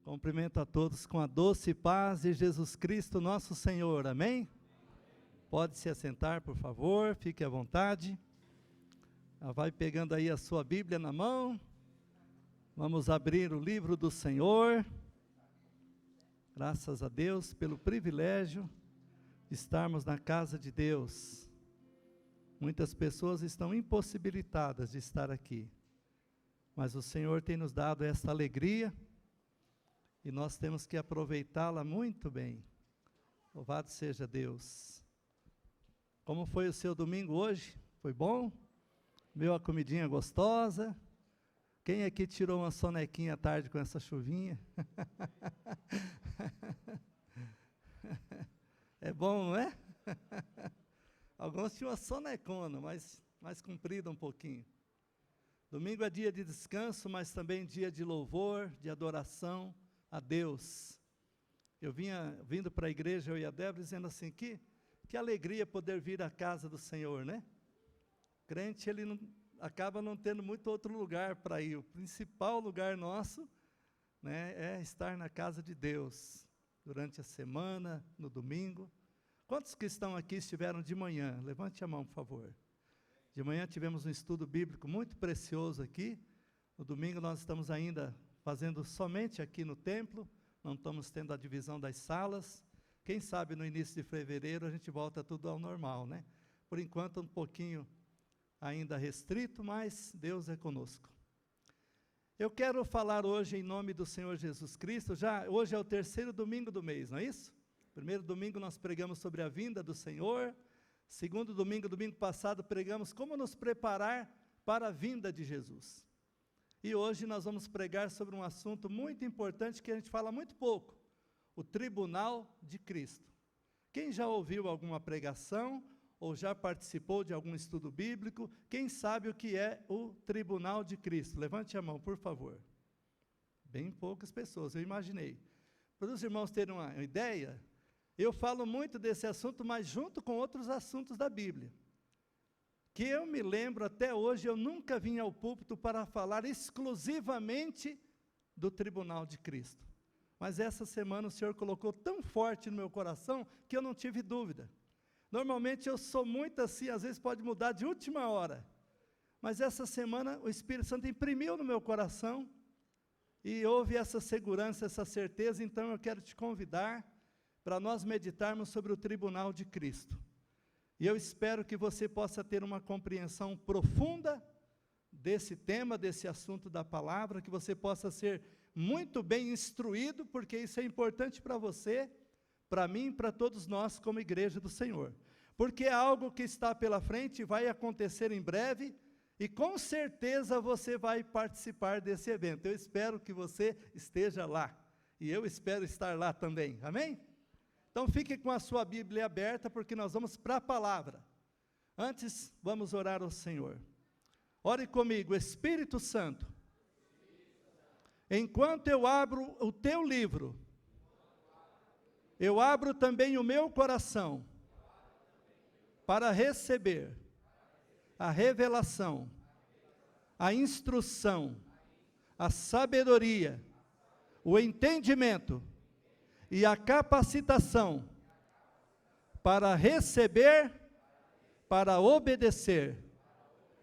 Cumprimento a todos com a doce paz de Jesus Cristo, nosso Senhor. Amém? Pode se assentar, por favor, fique à vontade. Vai pegando aí a sua Bíblia na mão. Vamos abrir o livro do Senhor. Graças a Deus pelo privilégio de estarmos na casa de Deus. Muitas pessoas estão impossibilitadas de estar aqui, mas o Senhor tem nos dado essa alegria e nós temos que aproveitá-la muito bem. Louvado seja Deus. Como foi o seu domingo hoje? Foi bom? Comeu a comidinha gostosa? Quem aqui tirou uma sonequinha à tarde com essa chuvinha? É bom, não é? Alguns tinham uma sonecona, mas mais comprida um pouquinho. Domingo é dia de descanso, mas também dia de louvor, de adoração a Deus. Eu vindo para a igreja, eu e a Débora, dizendo assim, que alegria poder vir à casa do Senhor, né? Crente, ele acaba não tendo muito outro lugar para ir. O principal lugar nosso, né, é estar na casa de Deus, durante a semana, no domingo. Quantos que estão aqui estiveram de manhã? Levante a mão, por favor. De manhã tivemos um estudo bíblico muito precioso aqui. No domingo nós estamos ainda fazendo somente aqui no templo, não estamos tendo a divisão das salas. Quem sabe no início de fevereiro a gente volta tudo ao normal, né? Por enquanto um pouquinho ainda restrito, mas Deus é conosco. Eu quero falar hoje em nome do Senhor Jesus Cristo. Hoje é o terceiro domingo do mês, não é isso? Primeiro domingo nós pregamos sobre a vinda do Senhor. Segundo domingo passado, pregamos como nos preparar para a vinda de Jesus. E hoje nós vamos pregar sobre um assunto muito importante que a gente fala muito pouco, o tribunal de Cristo. Quem já ouviu alguma pregação ou já participou de algum estudo bíblico, quem sabe o que é o tribunal de Cristo? Levante a mão, por favor. Bem poucas pessoas, eu imaginei. Para os irmãos terem uma ideia, eu falo muito desse assunto, mas junto com outros assuntos da Bíblia. Que eu me lembro até hoje, eu nunca vim ao púlpito para falar exclusivamente do tribunal de Cristo. Mas essa semana o Senhor colocou tão forte no meu coração, que eu não tive dúvida. Normalmente eu sou muito assim, às vezes pode mudar de última hora. Mas essa semana o Espírito Santo imprimiu no meu coração, e houve essa segurança, essa certeza, então eu quero te convidar para nós meditarmos sobre o tribunal de Cristo. E eu espero que você possa ter uma compreensão profunda desse tema, desse assunto da palavra, que você possa ser muito bem instruído, porque isso é importante para você, para mim, para todos nós como igreja do Senhor. Porque é algo que está pela frente, vai acontecer em breve, e com certeza você vai participar desse evento. Eu espero que você esteja lá, e eu espero estar lá também, amém? Então fique com a sua Bíblia aberta, porque nós vamos para a palavra. Antes, vamos orar ao Senhor. Ore comigo, Espírito Santo. Enquanto eu abro o teu livro, eu abro também o meu coração para receber a revelação, a instrução, a sabedoria, o entendimento e a capacitação para receber, para obedecer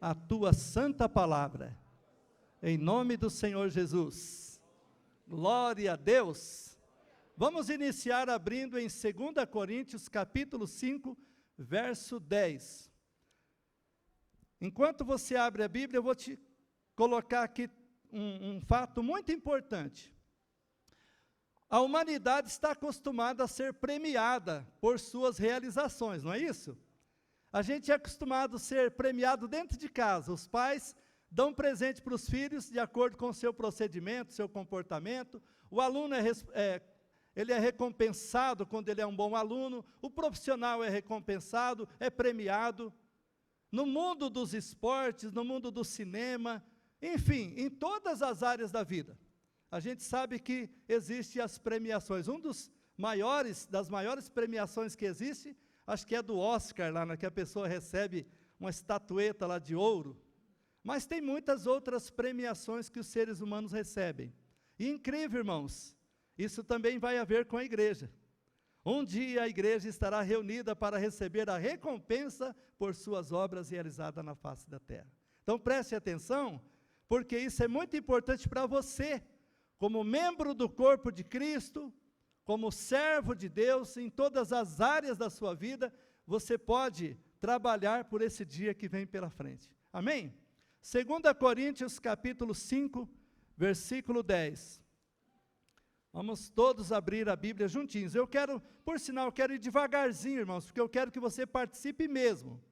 a tua santa palavra, em nome do Senhor Jesus. Glória a Deus. Vamos iniciar abrindo em 2 Coríntios, capítulo 5, verso 10. Enquanto você abre a Bíblia, eu vou te colocar aqui um fato muito importante. A humanidade está acostumada a ser premiada por suas realizações, não é isso? A gente é acostumado a ser premiado dentro de casa. Os pais dão presente para os filhos de acordo com o seu procedimento, seu comportamento. O aluno ele é recompensado quando ele é um bom aluno. O profissional é recompensado, é premiado. No mundo dos esportes, no mundo do cinema, enfim, em todas as áreas da vida. A gente sabe que existem as premiações. Das maiores premiações que existe, acho que é do Oscar, lá, que a pessoa recebe uma estatueta lá de ouro. Mas tem muitas outras premiações que os seres humanos recebem. E incrível, irmãos, isso também vai haver com a igreja. Um dia a igreja estará reunida para receber a recompensa por suas obras realizadas na face da terra. Então preste atenção, porque isso é muito importante para você, como membro do corpo de Cristo, como servo de Deus, em todas as áreas da sua vida, você pode trabalhar por esse dia que vem pela frente. Amém? 2 Coríntios capítulo 5, versículo 10. Vamos todos abrir a Bíblia juntinhos. Eu quero, por sinal, eu quero ir devagarzinho, irmãos, porque eu quero que você participe mesmo.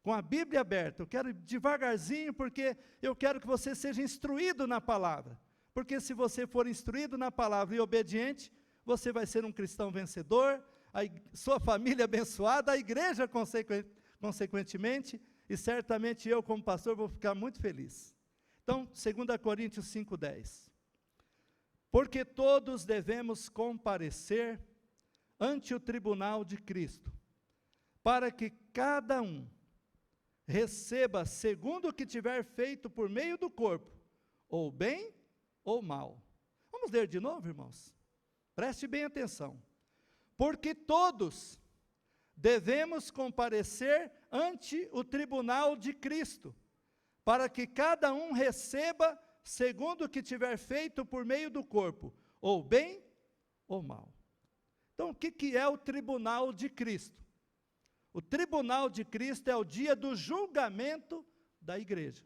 Com a Bíblia aberta, eu quero ir devagarzinho, porque eu quero que você seja instruído na palavra. Porque se você for instruído na palavra e obediente, você vai ser um cristão vencedor, sua família abençoada, a igreja consequentemente, e certamente eu, como pastor, vou ficar muito feliz. Então, 2 Coríntios 5:10. Porque todos devemos comparecer ante o tribunal de Cristo, para que cada um receba segundo o que tiver feito por meio do corpo, ou bem ou mal. Vamos ler de novo, irmãos? Preste bem atenção. Porque todos devemos comparecer ante o tribunal de Cristo, para que cada um receba segundo o que tiver feito por meio do corpo, ou bem ou mal. Então, o que é o tribunal de Cristo? O tribunal de Cristo é o dia do julgamento da igreja.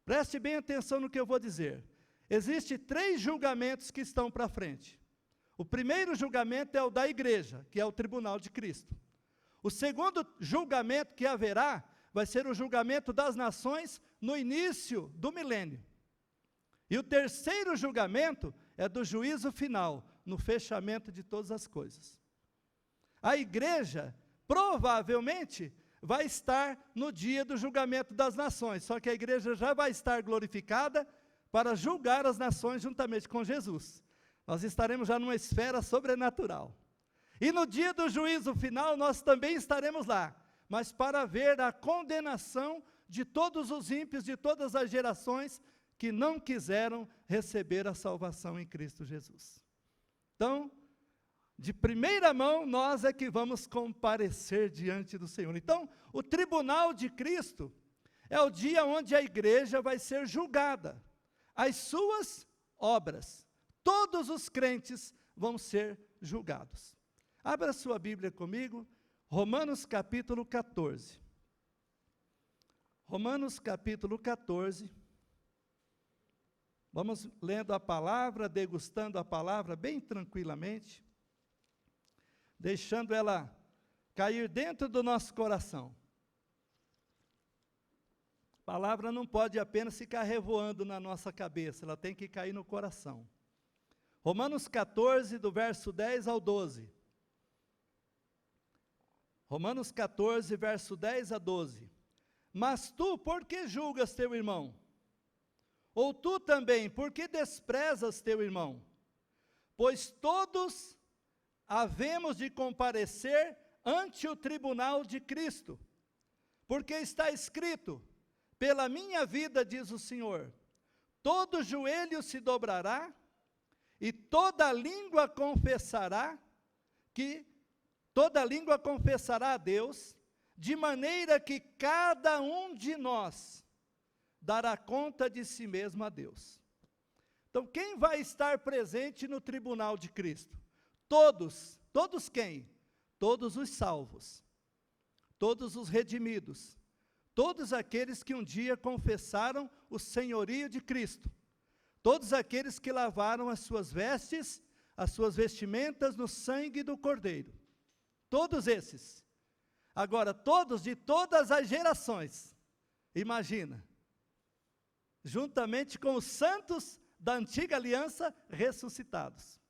Preste bem atenção no que eu vou dizer. Existem 3 julgamentos que estão para frente. O primeiro julgamento é o da igreja, que é o tribunal de Cristo. O segundo julgamento que haverá, vai ser o julgamento das nações no início do milênio. E o terceiro julgamento é do juízo final, no fechamento de todas as coisas. A igreja, provavelmente, vai estar no dia do julgamento das nações, só que a igreja já vai estar glorificada para julgar as nações juntamente com Jesus. Nós estaremos já numa esfera sobrenatural. E no dia do juízo final, nós também estaremos lá, mas para ver a condenação de todos os ímpios, de todas as gerações que não quiseram receber a salvação em Cristo Jesus. Então, de primeira mão, nós é que vamos comparecer diante do Senhor. Então, o tribunal de Cristo é o dia onde a igreja vai ser julgada. As suas obras, todos os crentes vão ser julgados. Abra sua Bíblia comigo, Romanos capítulo 14. Romanos capítulo 14. Vamos lendo a palavra, degustando a palavra bem tranquilamente, deixando ela cair dentro do nosso coração. A palavra não pode apenas ficar revoando na nossa cabeça, ela tem que cair no coração. Romanos 14, do verso 10 ao 12. Romanos 14, verso 10 a 12. Mas tu, por que julgas teu irmão? Ou tu também, por que desprezas teu irmão? Pois todos havemos de comparecer ante o tribunal de Cristo. Porque está escrito, pela minha vida, diz o Senhor, todo joelho se dobrará, e toda língua confessará a Deus, de maneira que cada um de nós dará conta de si mesmo a Deus. Então, quem vai estar presente no tribunal de Cristo? Todos quem? Todos os salvos, todos os redimidos, todos aqueles que um dia confessaram o senhorio de Cristo, todos aqueles que lavaram as suas vestes, as suas vestimentas no sangue do Cordeiro. Todos esses. Agora, todos de todas as gerações, imagina, juntamente com os santos da antiga aliança ressuscitados.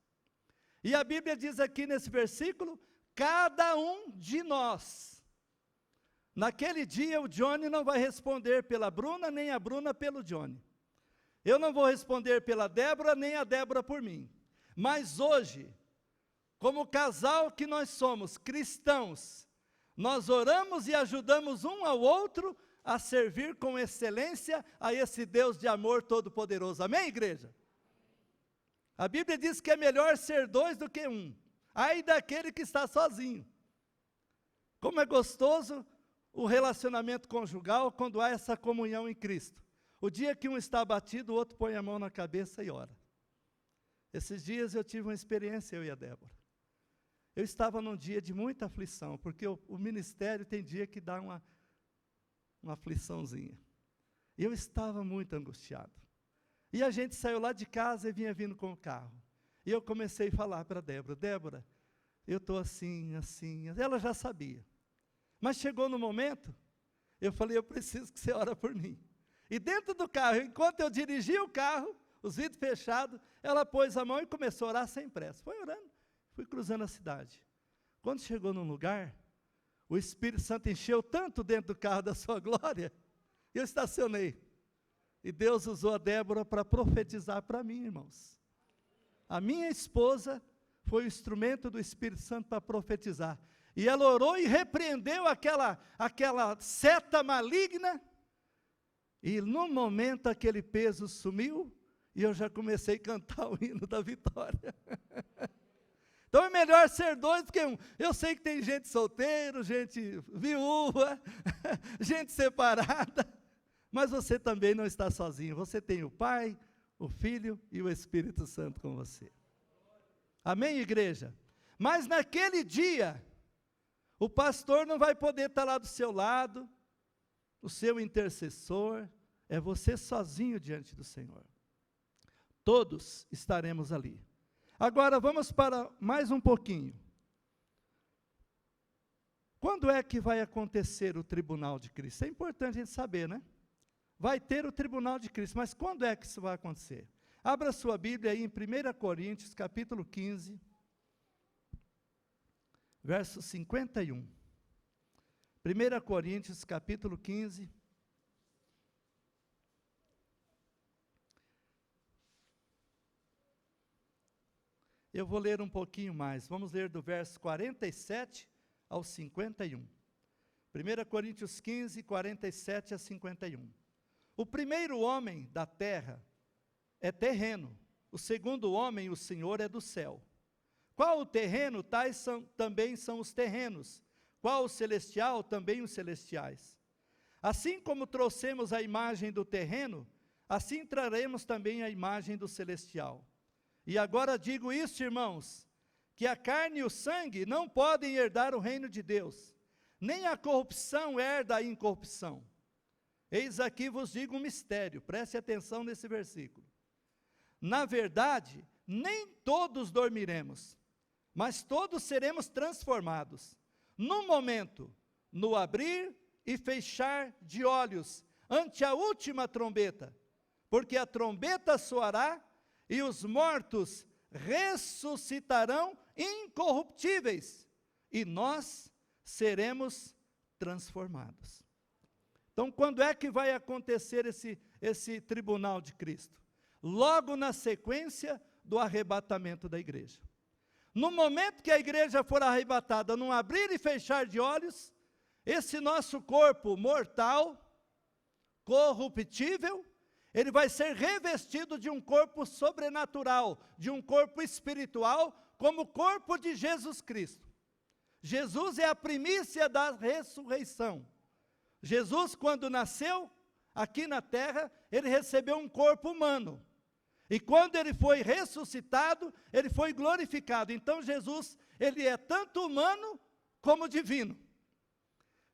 E a Bíblia diz aqui nesse versículo, cada um de nós. Naquele dia o Johnny não vai responder pela Bruna, nem a Bruna pelo Johnny. Eu não vou responder pela Débora, nem a Débora por mim. Mas hoje, como casal que nós somos, cristãos, nós oramos e ajudamos um ao outro a servir com excelência a esse Deus de amor todo-poderoso. Amém, igreja? A Bíblia diz que é melhor ser dois do que um. Ai daquele que está sozinho. Como é gostoso o relacionamento conjugal quando há essa comunhão em Cristo. O dia que um está abatido, o outro põe a mão na cabeça e ora. Esses dias eu tive uma experiência, eu e a Débora. Eu estava num dia de muita aflição, porque o ministério tem dia que dá uma afliçãozinha. E eu estava muito angustiado. E a gente saiu lá de casa e vinha vindo com o carro. E eu comecei a falar para a Débora, Débora, eu estou assim. Ela já sabia. Mas chegou no momento, eu falei, eu preciso que você ore por mim. E dentro do carro, enquanto eu dirigia o carro, os vidros fechados, ela pôs a mão e começou a orar sem pressa. Foi orando, fui cruzando a cidade. Quando chegou num lugar, o Espírito Santo encheu tanto dentro do carro da sua glória, eu estacionei. E Deus usou a Débora para profetizar para mim, irmãos. A minha esposa foi o instrumento do Espírito Santo para profetizar. E ela orou e repreendeu aquela seta maligna. E no momento aquele peso sumiu, e eu já comecei a cantar o hino da vitória. Então é melhor ser dois do que um. Eu sei que tem gente solteira, gente viúva, gente separada, mas você também não está sozinho. Você tem o Pai, o Filho e o Espírito Santo com você. Amém, igreja? Mas naquele dia, o pastor não vai poder estar lá do seu lado, o seu intercessor, é você sozinho diante do Senhor. Todos estaremos ali. Agora vamos para mais um pouquinho. Quando é que vai acontecer o tribunal de Cristo? É importante a gente saber, né? Vai ter o tribunal de Cristo, mas quando é que isso vai acontecer? Abra sua Bíblia aí em 1 Coríntios, capítulo 15, verso 51. 1 Coríntios, capítulo 15. Eu vou ler um pouquinho mais. Vamos ler do verso 47 ao 51. 1 Coríntios 15, 47 a 51. O primeiro homem da terra é terreno. O segundo homem, o Senhor, é do céu. Qual o terreno, tais também são os terrenos. Qual o celestial, também os celestiais. Assim como trouxemos a imagem do terreno, assim traremos também a imagem do celestial. E agora digo isso, irmãos, que a carne e o sangue não podem herdar o reino de Deus, nem a corrupção herda a incorrupção. Eis aqui vos digo um mistério, preste atenção nesse versículo. Na verdade, nem todos dormiremos, mas todos seremos transformados. Num momento, no abrir e fechar de olhos, ante a última trombeta, porque a trombeta soará e os mortos ressuscitarão incorruptíveis, e nós seremos transformados. Então, quando é que vai acontecer esse tribunal de Cristo? Logo na sequência do arrebatamento da igreja. No momento que a igreja for arrebatada, num abrir e fechar de olhos, esse nosso corpo mortal, corruptível, ele vai ser revestido de um corpo sobrenatural, de um corpo espiritual, como o corpo de Jesus Cristo. Jesus é a primícia da ressurreição. Jesus, quando nasceu aqui na terra, ele recebeu um corpo humano. E quando ele foi ressuscitado, ele foi glorificado. Então Jesus, ele é tanto humano como divino.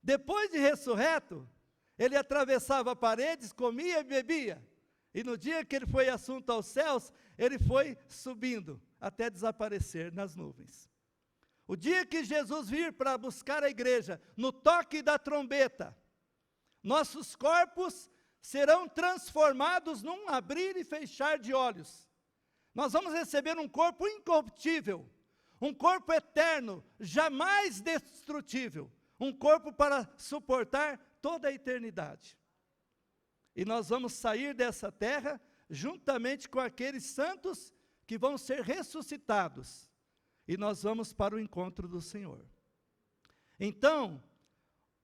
Depois de ressurreto, ele atravessava paredes, comia e bebia. E no dia que ele foi assunto aos céus, ele foi subindo até desaparecer nas nuvens. O dia que Jesus vir para buscar a igreja, no toque da trombeta, nossos corpos serão transformados num abrir e fechar de olhos. Nós vamos receber um corpo incorruptível, um corpo eterno, jamais destrutível, um corpo para suportar toda a eternidade. E nós vamos sair dessa terra juntamente com aqueles santos que vão ser ressuscitados. E nós vamos para o encontro do Senhor. Então,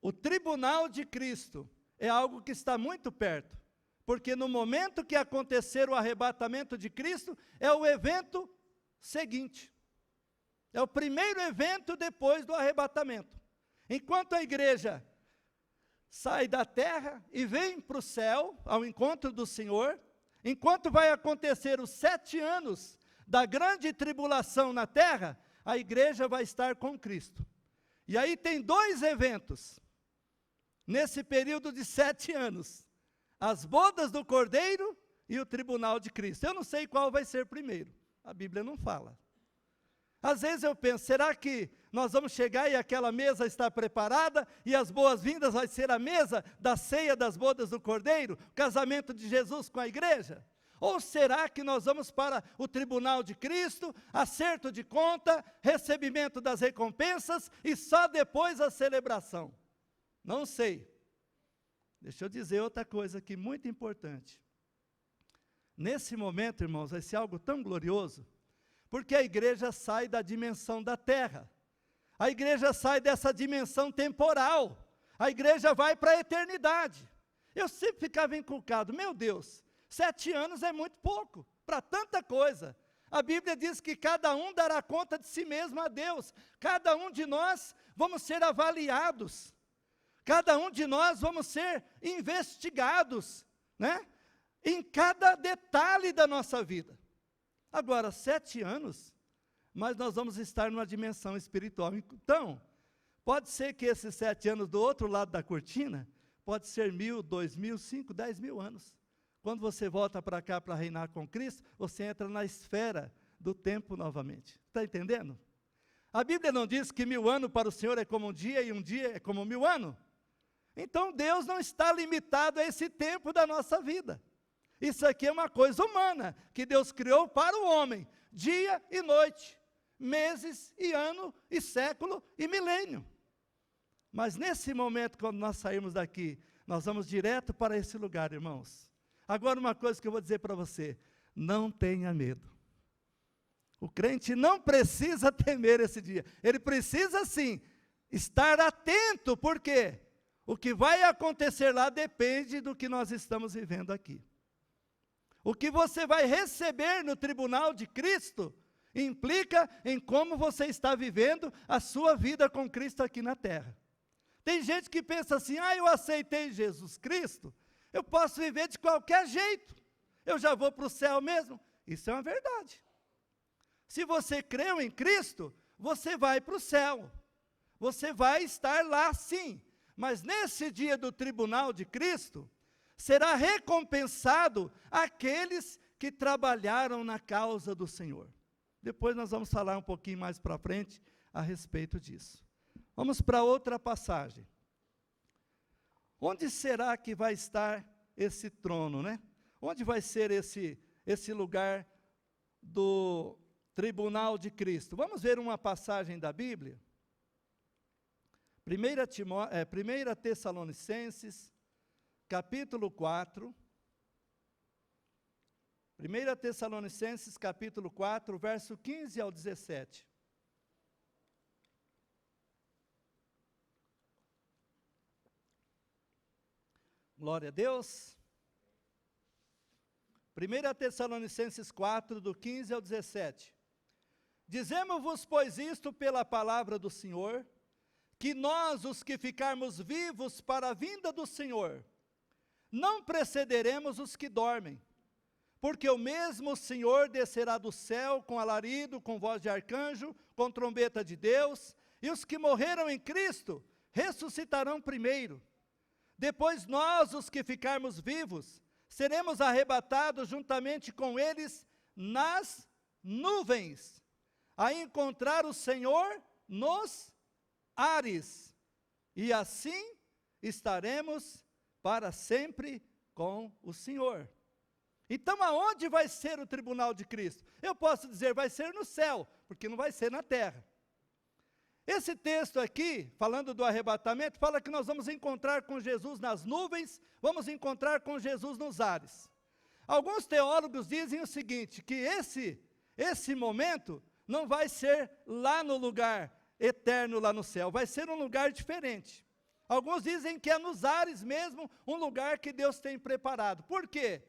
o tribunal de Cristo é algo que está muito perto. porque no momento que acontecer o arrebatamento de Cristo, é o evento seguinte. É o primeiro evento depois do arrebatamento. Enquanto a igreja sai da terra e vem para o céu, ao encontro do Senhor, enquanto vai acontecer os 7 anos da grande tribulação na terra, a igreja vai estar com Cristo. E aí tem 2 eventos, nesse período de 7 anos, as bodas do Cordeiro e o tribunal de Cristo. Eu não sei qual vai ser primeiro, a Bíblia não fala. Às vezes eu penso, será que nós vamos chegar e aquela mesa está preparada e as boas-vindas vai ser a mesa da ceia das bodas do Cordeiro, o casamento de Jesus com a igreja? Ou será que nós vamos para o tribunal de Cristo, acerto de conta, recebimento das recompensas e só depois a celebração? Não sei. Deixa eu dizer outra coisa aqui muito importante. Nesse momento, irmãos, vai ser algo tão glorioso, porque a igreja sai da dimensão da terra, a igreja sai dessa dimensão temporal, a igreja vai para a eternidade. Eu sempre ficava inculcado, meu Deus, 7 anos é muito pouco, para tanta coisa. A Bíblia diz que cada um dará conta de si mesmo a Deus, cada um de nós vamos ser avaliados, cada um de nós vamos ser investigados, né? Em cada detalhe da nossa vida. Agora, 7 anos, mas nós vamos estar numa dimensão espiritual. Então, pode ser que esses 7 anos do outro lado da cortina, pode ser 1.000, 2.000, 5, 10 mil anos. Quando você volta para cá para reinar com Cristo, você entra na esfera do tempo novamente. Está entendendo? A Bíblia não diz que 1000 anos para o Senhor é como um dia e um dia é como 1000 anos. Então, Deus não está limitado a esse tempo da nossa vida. Isso aqui é uma coisa humana, que Deus criou para o homem, dia e noite, meses e ano e século e milênio. Mas nesse momento, quando nós sairmos daqui, nós vamos direto para esse lugar, irmãos. Agora uma coisa que eu vou dizer para você, não tenha medo. O crente não precisa temer esse dia, ele precisa sim, estar atento, porque o que vai acontecer lá depende do que nós estamos vivendo aqui. O que você vai receber no tribunal de Cristo implica em como você está vivendo a sua vida com Cristo aqui na terra. Tem gente que pensa assim, eu aceitei Jesus Cristo, eu posso viver de qualquer jeito, eu já vou para o céu mesmo. Isso é uma verdade. Se você creu em Cristo, você vai para o céu, você vai estar lá sim, mas nesse dia do tribunal de Cristo, será recompensado aqueles que trabalharam na causa do Senhor. Depois nós vamos falar um pouquinho mais para frente a respeito disso. Vamos para outra passagem. Onde será que vai estar esse trono, né? Onde vai ser esse lugar do tribunal de Cristo? Vamos ver uma passagem da Bíblia? 1 Tessalonicenses, capítulo 4, 1 Tessalonicenses, capítulo 4, verso 15 ao 17. Glória a Deus. 1 Tessalonicenses 4, do 15 ao 17. Dizemos-vos, pois, isto pela palavra do Senhor, que nós, os que ficarmos vivos para a vinda do Senhor, não precederemos os que dormem, porque o mesmo Senhor descerá do céu com alarido, com voz de arcanjo, com trombeta de Deus, e os que morreram em Cristo ressuscitarão primeiro. Depois nós, os que ficarmos vivos, seremos arrebatados juntamente com eles nas nuvens, a encontrar o Senhor nos ares, e assim estaremos para sempre com o Senhor. Então, aonde vai ser o tribunal de Cristo? Eu posso dizer, vai ser no céu, porque não vai ser na terra. Esse texto aqui, falando do arrebatamento, fala que nós vamos encontrar com Jesus nas nuvens, vamos encontrar com Jesus nos ares. Alguns teólogos dizem o seguinte, que esse momento não vai ser lá no lugar eterno, lá no céu, vai ser um lugar diferente. Alguns dizem que é nos ares mesmo, um lugar que Deus tem preparado. Por quê?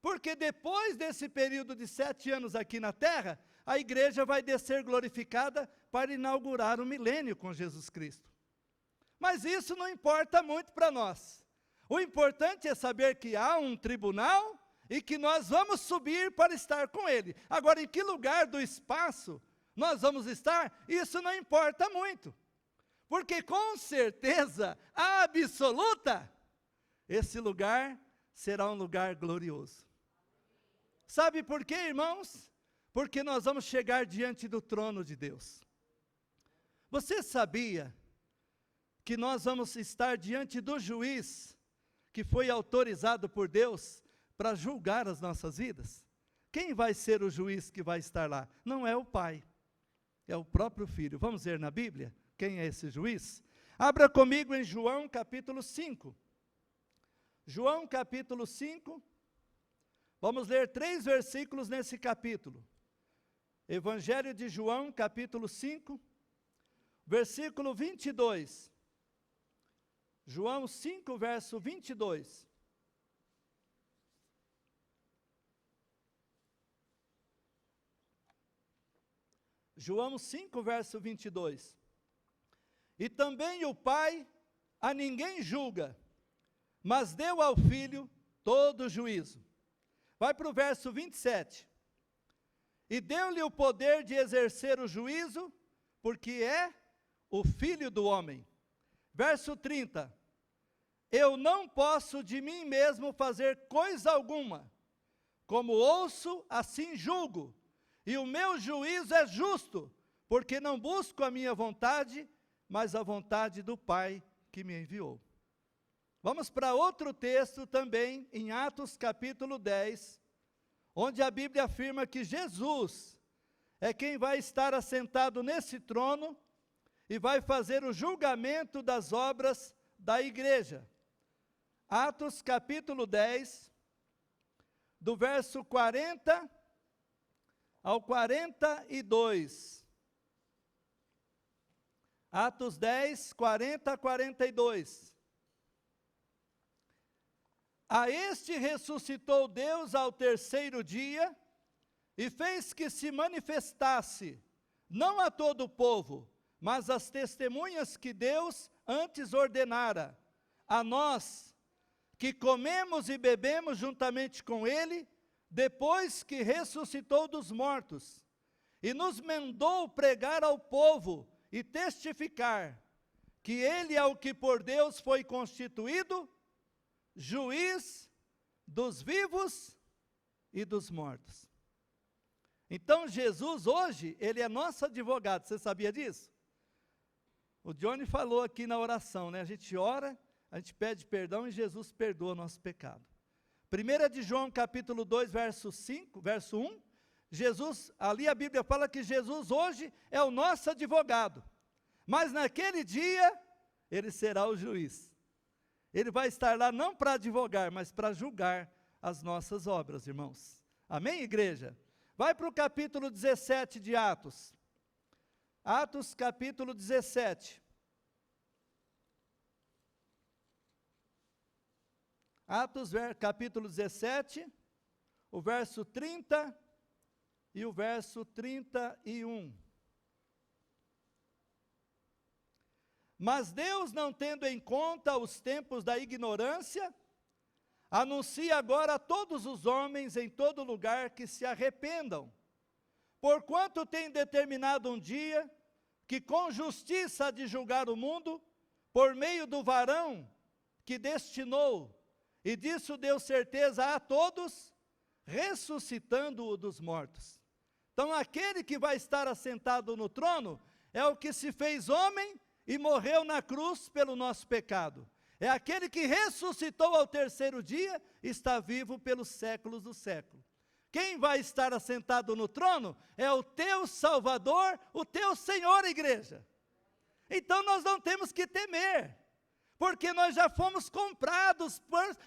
Porque depois desse período de 7 anos aqui na terra, a igreja vai descer glorificada para inaugurar o milênio com Jesus Cristo. Mas isso não importa muito para nós. O importante é saber que há um tribunal e que nós vamos subir para estar com Ele. Agora, em que lugar do espaço nós vamos estar, isso não importa muito. Porque com certeza absoluta, esse lugar será um lugar glorioso. Sabe por quê, irmãos? Porque nós vamos chegar diante do trono de Deus. Você sabia que nós vamos estar diante do juiz que foi autorizado por Deus para julgar as nossas vidas? Quem vai ser o juiz que vai estar lá? Não é o Pai, é o próprio Filho. Vamos ver na Bíblia quem é esse juiz? Abra comigo em João capítulo 5. João capítulo 5. Vamos ler 3 versículos nesse capítulo. Evangelho de João, capítulo 5, versículo 22. João 5, verso 22. João 5, verso 22. E também o Pai a ninguém julga, mas deu ao Filho todo o juízo. Vai para o verso 27. E deu-lhe o poder de exercer o juízo, porque é o Filho do homem. Verso 30. Eu não posso de mim mesmo fazer coisa alguma. Como ouço, assim julgo. E o meu juízo é justo, porque não busco a minha vontade, mas a vontade do Pai que me enviou. Vamos para outro texto também, em Atos capítulo 10, onde a Bíblia afirma que Jesus é quem vai estar assentado nesse trono e vai fazer o julgamento das obras da igreja. Atos capítulo 10, do verso 40 ao 42. Atos 10, 40 a 42. A este ressuscitou Deus ao terceiro dia, e fez que se manifestasse, não a todo o povo, mas às testemunhas que Deus antes ordenara, a nós, que comemos e bebemos juntamente com Ele, depois que ressuscitou dos mortos, e nos mandou pregar ao povo e testificar, que Ele é o que por Deus foi constituído, juiz dos vivos e dos mortos. Então Jesus hoje, Ele é nosso advogado, você sabia disso? O Johnny falou aqui na oração, né? A gente ora, a gente pede perdão e Jesus perdoa o nosso pecado. 1 de João capítulo 2, verso 1, Jesus, ali a Bíblia fala que Jesus hoje é o nosso advogado, mas naquele dia, Ele será o juiz. Ele vai estar lá não para advogar, mas para julgar as nossas obras, irmãos. Amém, igreja? Vai para o capítulo 17 de Atos. Atos capítulo 17. Atos capítulo 17, o verso 30 e o verso 31. Mas Deus, não tendo em conta os tempos da ignorância, anuncia agora a todos os homens em todo lugar que se arrependam, porquanto tem determinado um dia que com justiça há de julgar o mundo, por meio do varão que destinou, e disso deu certeza a todos, ressuscitando-o dos mortos. Então aquele que vai estar assentado no trono, é o que se fez homem, e morreu na cruz pelo nosso pecado. É aquele que ressuscitou ao terceiro dia, está vivo pelos séculos dos séculos. Quem vai estar assentado no trono é o teu Salvador, o teu Senhor, igreja. Então nós não temos que temer, porque nós já fomos comprados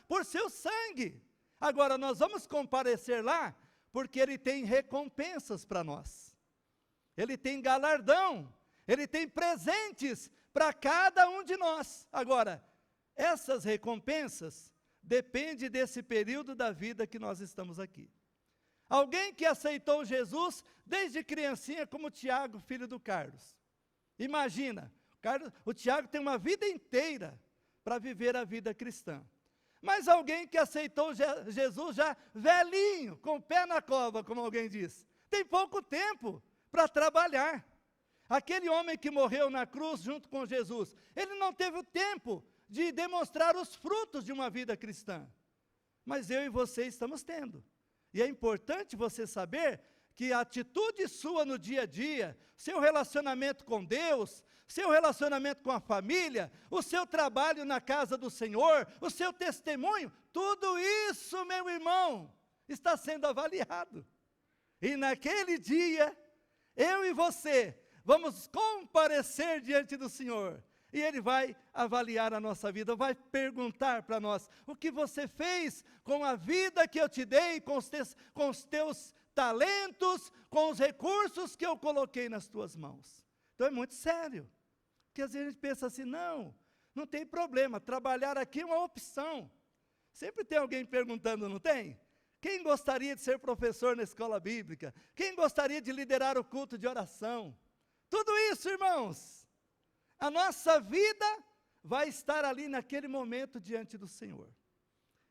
por seu sangue. Agora nós vamos comparecer lá, porque Ele tem recompensas para nós. Ele tem galardão. Ele tem presentes para cada um de nós. Agora, essas recompensas dependem desse período da vida que nós estamos aqui. Alguém que aceitou Jesus desde criancinha, como Tiago, filho do Carlos. Imagina, o Tiago tem uma vida inteira para viver a vida cristã. Mas alguém que aceitou Jesus já velhinho, com o pé na cova, como alguém diz, tem pouco tempo para trabalhar. Aquele homem que morreu na cruz junto com Jesus, ele não teve o tempo de demonstrar os frutos de uma vida cristã. Mas eu e você estamos tendo. E é importante você saber que a atitude sua no dia a dia, seu relacionamento com Deus, seu relacionamento com a família, o seu trabalho na casa do Senhor, o seu testemunho, tudo isso, meu irmão, está sendo avaliado. E naquele dia, eu e você vamos comparecer diante do Senhor. E Ele vai avaliar a nossa vida, vai perguntar para nós, o que você fez com a vida que eu te dei, com os teus talentos, com os recursos que eu coloquei nas tuas mãos. Então é muito sério, porque às vezes a gente pensa assim, não tem problema, trabalhar aqui é uma opção. Sempre tem alguém perguntando, não tem? Quem gostaria de ser professor na escola bíblica? Quem gostaria de liderar o culto de oração? Tudo isso, irmãos, a nossa vida vai estar ali naquele momento diante do Senhor.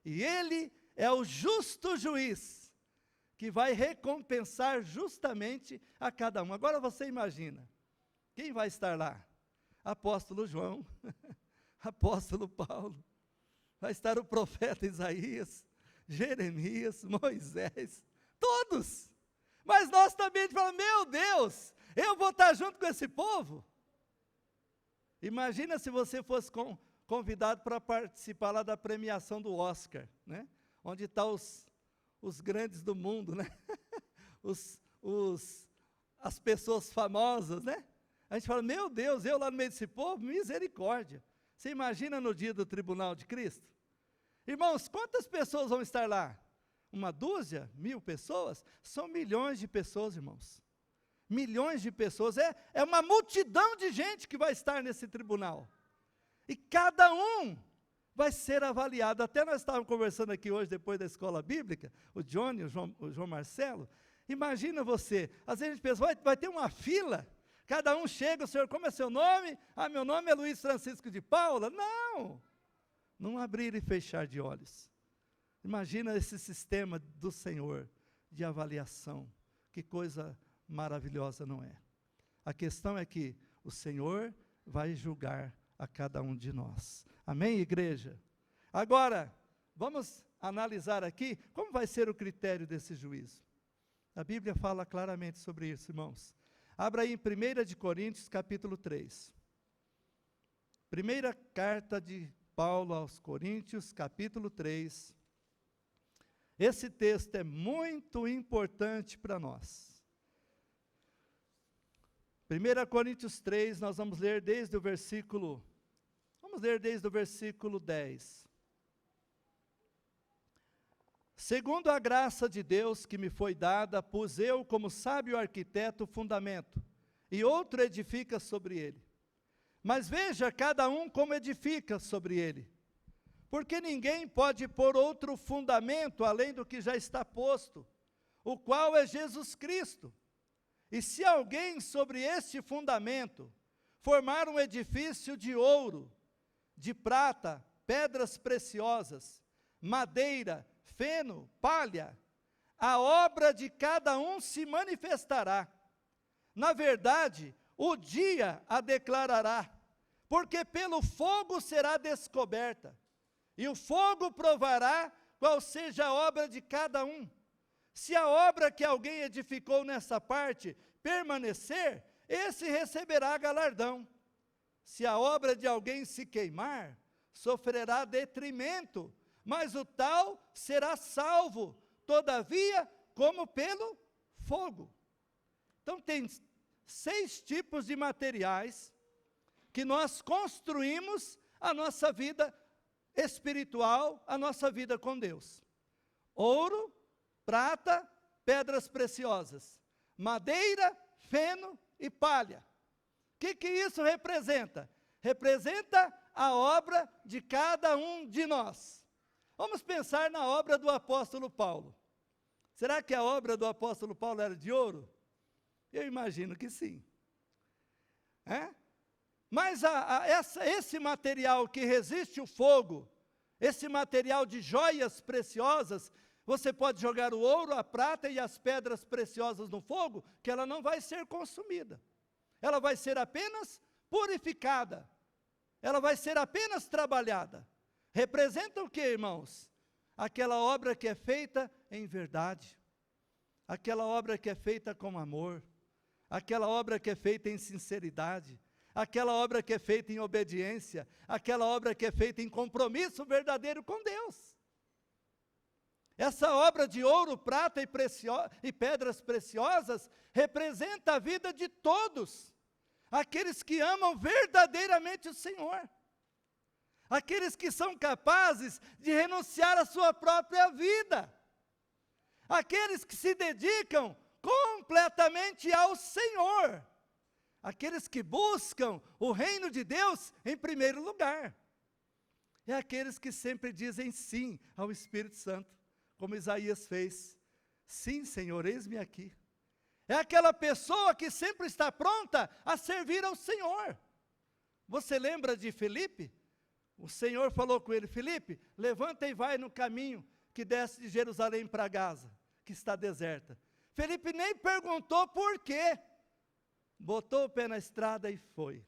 E Ele é o justo juiz, que vai recompensar justamente a cada um. Agora você imagina, quem vai estar lá? Apóstolo João, apóstolo Paulo, vai estar o profeta Isaías, Jeremias, Moisés, todos. Mas nós também falamos, meu Deus, eu vou estar junto com esse povo? Imagina se você fosse convidado para participar lá da premiação do Oscar, né? Onde estão os grandes do mundo, né? As pessoas famosas, né? A gente fala, meu Deus, eu lá no meio desse povo, misericórdia. Você imagina no dia do tribunal de Cristo? Irmãos, quantas pessoas vão estar lá? Uma dúzia? 1000 pessoas? São milhões de pessoas, irmãos. Milhões de pessoas, é uma multidão de gente que vai estar nesse tribunal, e cada um vai ser avaliado. Até nós estávamos conversando aqui hoje, depois da escola bíblica, o Johnny, o João Marcelo, imagina você, às vezes a gente pensa, vai ter uma fila, cada um chega, o senhor, como é seu nome? Meu nome é Luiz Francisco de Paula. Não abrir e fechar de olhos. Imagina esse sistema do Senhor, de avaliação, que coisa maravilhosa, não é? A questão é que o Senhor vai julgar a cada um de nós. Amém, igreja? Agora, vamos analisar aqui como vai ser o critério desse juízo. A Bíblia fala claramente sobre isso, irmãos. Abra aí em 1 de Coríntios, capítulo 3. Primeira carta de Paulo aos Coríntios, capítulo 3. Esse texto é muito importante para nós. 1 Coríntios 3, nós vamos ler desde o versículo 10. Segundo a graça de Deus que me foi dada, pus eu como sábio arquiteto o fundamento, e outro edifica sobre ele. Mas veja cada um como edifica sobre ele. Porque ninguém pode pôr outro fundamento além do que já está posto, o qual é Jesus Cristo. E se alguém sobre este fundamento formar um edifício de ouro, de prata, pedras preciosas, madeira, feno, palha, a obra de cada um se manifestará. Na verdade, o dia a declarará, porque pelo fogo será descoberta, e o fogo provará qual seja a obra de cada um. Se a obra que alguém edificou nessa parte permanecer, esse receberá galardão. Se a obra de alguém se queimar, sofrerá detrimento, mas o tal será salvo, todavia, como pelo fogo. Então tem 6 tipos de materiais que nós construímos a nossa vida espiritual, a nossa vida com Deus. Ouro, prata, pedras preciosas, madeira, feno e palha. O que isso representa? representa a obra de cada um de nós. Vamos pensar na obra do apóstolo Paulo. Será que a obra do apóstolo Paulo era de ouro? Eu imagino que sim. Mas esse material que resiste o fogo, esse material de joias preciosas, você pode jogar o ouro, a prata e as pedras preciosas no fogo, que ela não vai ser consumida. Ela vai ser apenas purificada. Ela vai ser apenas trabalhada. Representa o que, irmãos? Aquela obra que é feita em verdade. Aquela obra que é feita com amor. Aquela obra que é feita em sinceridade. Aquela obra que é feita em obediência. Aquela obra que é feita em compromisso verdadeiro com Deus. Essa obra de ouro, prata e pedras preciosas representa a vida de todos. Aqueles que amam verdadeiramente o Senhor. Aqueles que são capazes de renunciar à sua própria vida. Aqueles que se dedicam completamente ao Senhor. Aqueles que buscam o reino de Deus em primeiro lugar. É aqueles que sempre dizem sim ao Espírito Santo, como Isaías fez. Sim, Senhor, eis-me aqui. É aquela pessoa que sempre está pronta a servir ao Senhor. Você lembra de Filipe? O Senhor falou com ele: Filipe, levanta e vai no caminho que desce de Jerusalém para Gaza, que está deserta. Filipe nem perguntou por quê. Botou o pé na estrada e foi.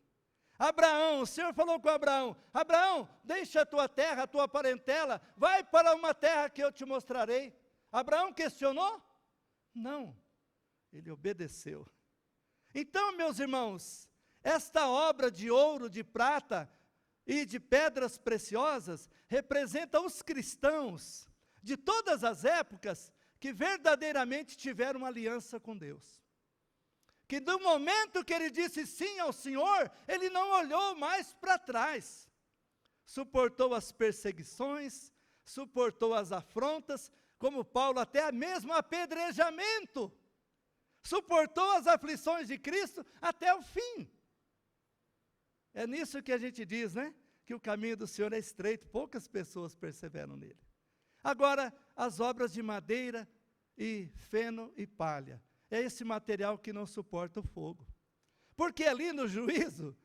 Abraão, o Senhor falou com Abraão: Abraão, deixa a tua terra, a tua parentela, vai para uma terra que eu te mostrarei. Abraão questionou? Não, ele obedeceu. Então, meus irmãos, esta obra de ouro, de prata e de pedras preciosas representa os cristãos de todas as épocas que verdadeiramente tiveram uma aliança com Deus. Que do momento que ele disse sim ao Senhor, ele não olhou mais para trás. Suportou as perseguições, suportou as afrontas, como Paulo, até mesmo apedrejamento. Suportou as aflições de Cristo até o fim. É nisso que a gente diz, né? Que o caminho do Senhor é estreito, poucas pessoas perseveram nele. Agora, as obras de madeira e feno e palha. É esse material que não suporta o fogo. Porque ali no juízo,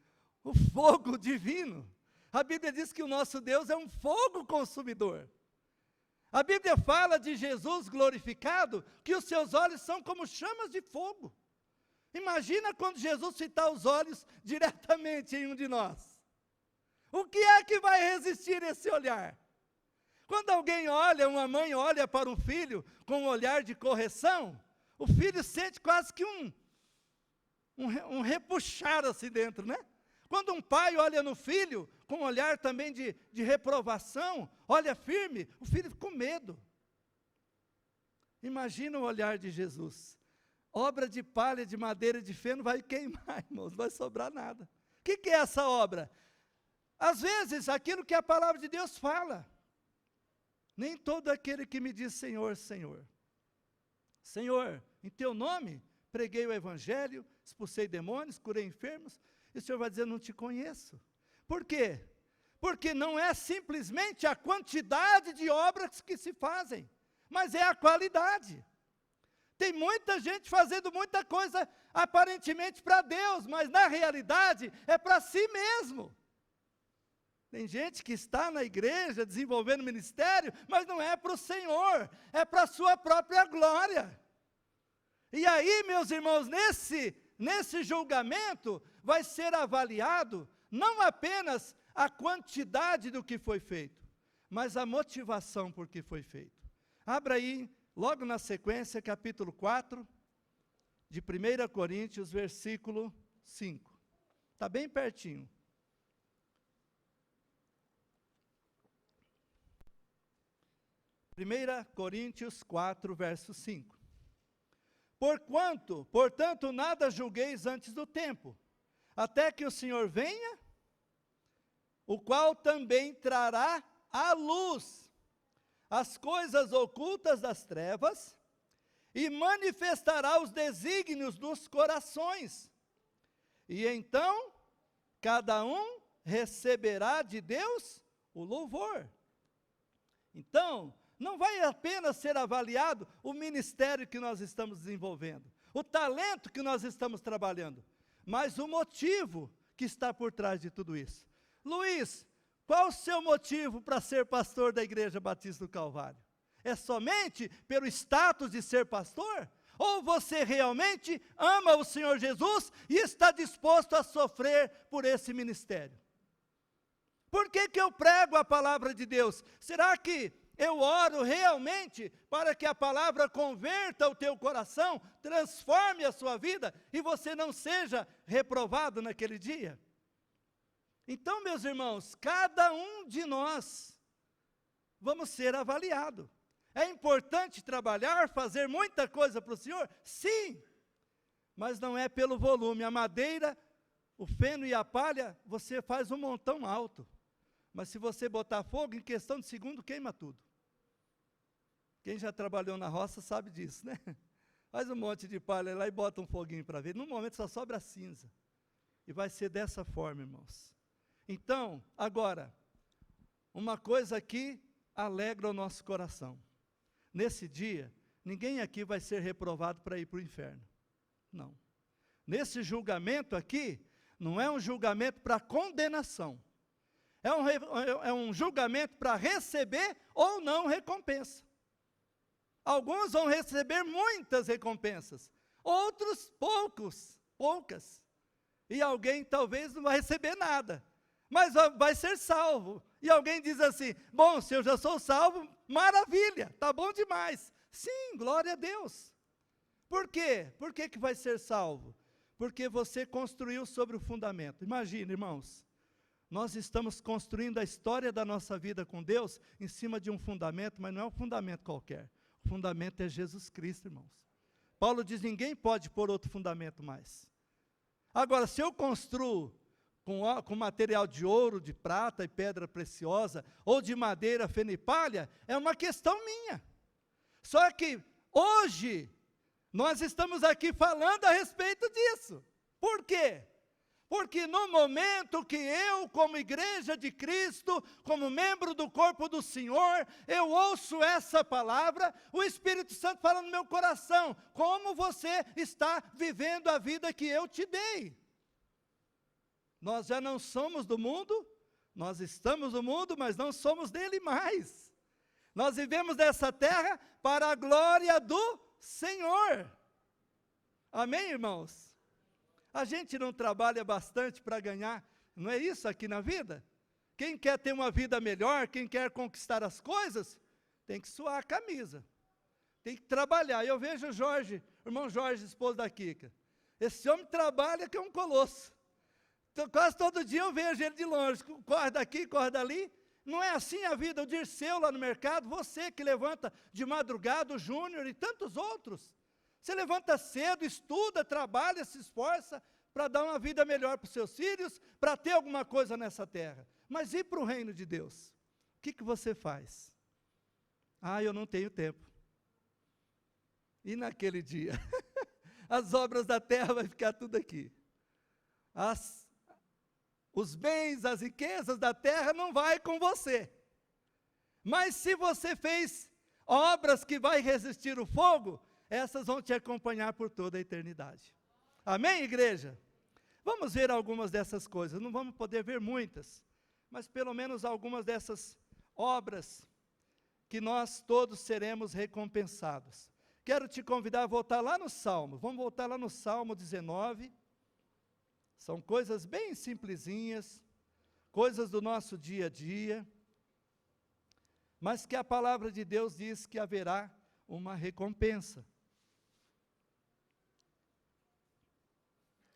o fogo divino, a Bíblia diz que o nosso Deus é um fogo consumidor. A Bíblia fala de Jesus glorificado, que os seus olhos são como chamas de fogo. Imagina quando Jesus fitar os olhos diretamente em um de nós. O que é que vai resistir esse olhar? Quando alguém olha, uma mãe olha para um filho com um olhar de correção, o filho sente quase que um repuxar assim dentro, né? Quando um pai olha no filho com um olhar também de reprovação, olha firme, o filho fica com medo. Imagina o olhar de Jesus. Obra de palha, de madeira, de feno vai queimar, irmãos, não vai sobrar nada. O que é essa obra? Às vezes, aquilo que a palavra de Deus fala. Nem todo aquele que me diz Senhor, Senhor. Senhor, em teu nome, preguei o evangelho, expulsei demônios, curei enfermos, e o Senhor vai dizer, não te conheço. Por quê? Porque não é simplesmente a quantidade de obras que se fazem, mas é a qualidade. Tem muita gente fazendo muita coisa aparentemente para Deus, mas na realidade é para si mesmo. Tem gente que está na igreja desenvolvendo ministério, mas não é para o Senhor, é para a sua própria glória. E aí, meus irmãos, nesse julgamento vai ser avaliado não apenas a quantidade do que foi feito, mas a motivação por que foi feito. Abra aí, logo na sequência, capítulo 4, de 1 Coríntios, versículo 5. Está bem pertinho. 1 Coríntios 4, verso 5. Portanto, nada julgueis antes do tempo, até que o Senhor venha, o qual também trará à luz as coisas ocultas das trevas, e manifestará os desígnios dos corações. E então, cada um receberá de Deus o louvor. Então, não vai apenas ser avaliado o ministério que nós estamos desenvolvendo, o talento que nós estamos trabalhando, mas o motivo que está por trás de tudo isso. Luiz, qual o seu motivo para ser pastor da Igreja Batista do Calvário? É somente pelo status de ser pastor? Ou você realmente ama o Senhor Jesus e está disposto a sofrer por esse ministério? Por que eu prego a palavra de Deus? Será que eu oro realmente para que a palavra converta o teu coração, transforme a sua vida e você não seja reprovado naquele dia? Então, meus irmãos, cada um de nós vamos ser avaliado. É importante trabalhar, fazer muita coisa para o Senhor? Sim, mas não é pelo volume. A madeira, o feno e a palha, você faz um montão alto. Mas se você botar fogo, em questão de segundo, queima tudo. Quem já trabalhou na roça sabe disso, né? Faz um monte de palha lá e bota um foguinho para ver. No momento só sobra a cinza. E vai ser dessa forma, irmãos. Então, agora, uma coisa aqui alegra o nosso coração. Nesse dia, ninguém aqui vai ser reprovado para ir para o inferno. Não. Nesse julgamento aqui, não é um julgamento para condenação. É um julgamento para receber ou não recompensa. Alguns vão receber muitas recompensas, outros poucas. E alguém talvez não vai receber nada, mas vai ser salvo. E alguém diz assim, bom, se eu já sou salvo, maravilha, está bom demais. Sim, glória a Deus. Por quê? Por que vai ser salvo? Porque você construiu sobre o fundamento. Imagina, irmãos, nós estamos construindo a história da nossa vida com Deus em cima de um fundamento, mas não é um fundamento qualquer. O fundamento é Jesus Cristo, irmãos. Paulo diz, ninguém pode pôr outro fundamento mais. Agora, se eu construo com material de ouro, de prata e pedra preciosa, ou de madeira, feno e palha, é uma questão minha. Só que hoje, nós estamos aqui falando a respeito disso. Por quê? Porque no momento que eu, como igreja de Cristo, como membro do corpo do Senhor, eu ouço essa palavra, o Espírito Santo fala no meu coração, como você está vivendo a vida que eu te dei. Nós já não somos do mundo, nós estamos no mundo, mas não somos dele mais. Nós vivemos nessa terra para a glória do Senhor. Amém, irmãos? A gente não trabalha bastante para ganhar, não é isso aqui na vida? Quem quer ter uma vida melhor, quem quer conquistar as coisas, tem que suar a camisa, tem que trabalhar. Eu vejo o irmão Jorge, esposo da Kika. Esse homem trabalha que é um colosso. Então, quase todo dia eu vejo ele de longe, corre daqui, corre dali. Não é assim a vida. O Dirceu lá no mercado, você que levanta de madrugada, o Júnior e tantos outros. Você levanta cedo, estuda, trabalha, se esforça para dar uma vida melhor para os seus filhos, para ter alguma coisa nessa terra. Mas e para o reino de Deus? O que você faz? Ah, eu não tenho tempo. E naquele dia? As obras da terra vai ficar tudo aqui. Os bens, as riquezas da terra não vai com você. Mas se você fez obras que vai resistir o fogo, essas vão te acompanhar por toda a eternidade. Amém, igreja? Vamos ver algumas dessas coisas. Não vamos poder ver muitas, mas pelo menos algumas dessas obras que nós todos seremos recompensados. Quero te convidar a voltar lá no Salmo. Vamos voltar lá no Salmo 19. São coisas bem simplesinhas, coisas do nosso dia a dia, mas que a palavra de Deus diz que haverá uma recompensa.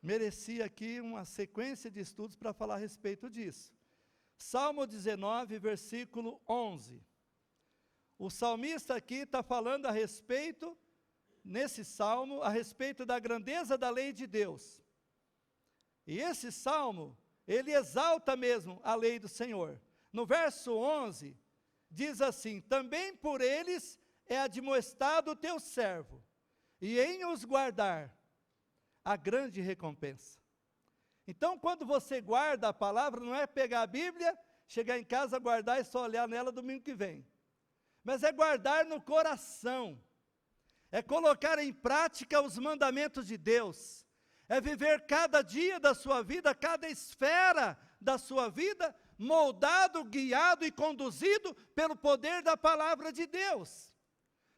Merecia aqui uma sequência de estudos para falar a respeito disso. Salmo 19, versículo 11. O salmista aqui está falando a respeito, nesse salmo, a respeito da grandeza da lei de Deus. E esse salmo, ele exalta mesmo a lei do Senhor. No verso 11, diz assim, também por eles é admoestado o teu servo, e em os guardar, a grande recompensa. Então, quando você guarda a palavra, não é pegar a Bíblia, chegar em casa, guardar e só olhar nela domingo que vem. Mas é guardar no coração. É colocar em prática os mandamentos de Deus. É viver cada dia da sua vida, cada esfera da sua vida, moldado, guiado e conduzido pelo poder da palavra de Deus.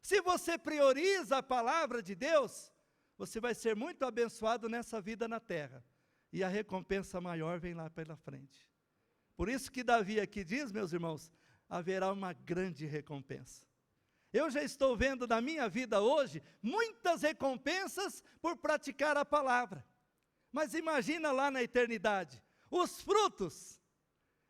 Se você prioriza a palavra de Deus, você vai ser muito abençoado nessa vida na terra. E a recompensa maior vem lá pela frente. Por isso que Davi aqui diz, meus irmãos, haverá uma grande recompensa. Eu já estou vendo na minha vida hoje muitas recompensas por praticar a palavra. Mas imagina lá na eternidade, os frutos.